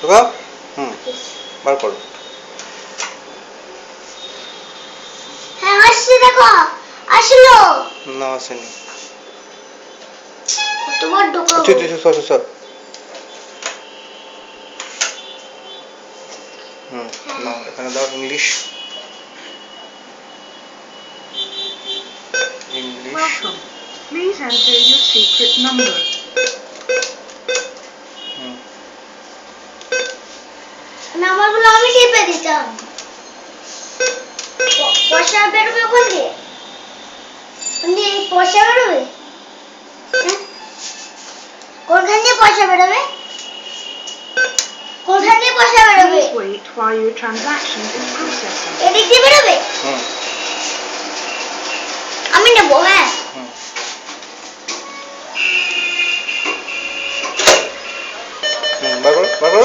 ঢোকাও। বার করো। হ্যাঁ আসছে, দেখো আসলো। না আসেনি। তোমার ঢোকাও। সর। নাও এখানে দাও English. Welcome. Please enter your secret number. নাম্বারগুলো আমি টিপে দিতাম। পয়সা বেরোবে ওখান দিয়ে? পয়সা বেরোবে? কোনখান দিয়ে পয়সা বেরোবে? কোনখান দিয়ে পয়সা বেরোবে? Please wait while your transaction is processing. এদিক দিয়ে বেরোবে? আমি নেবো। হ্যাঁ বার করো।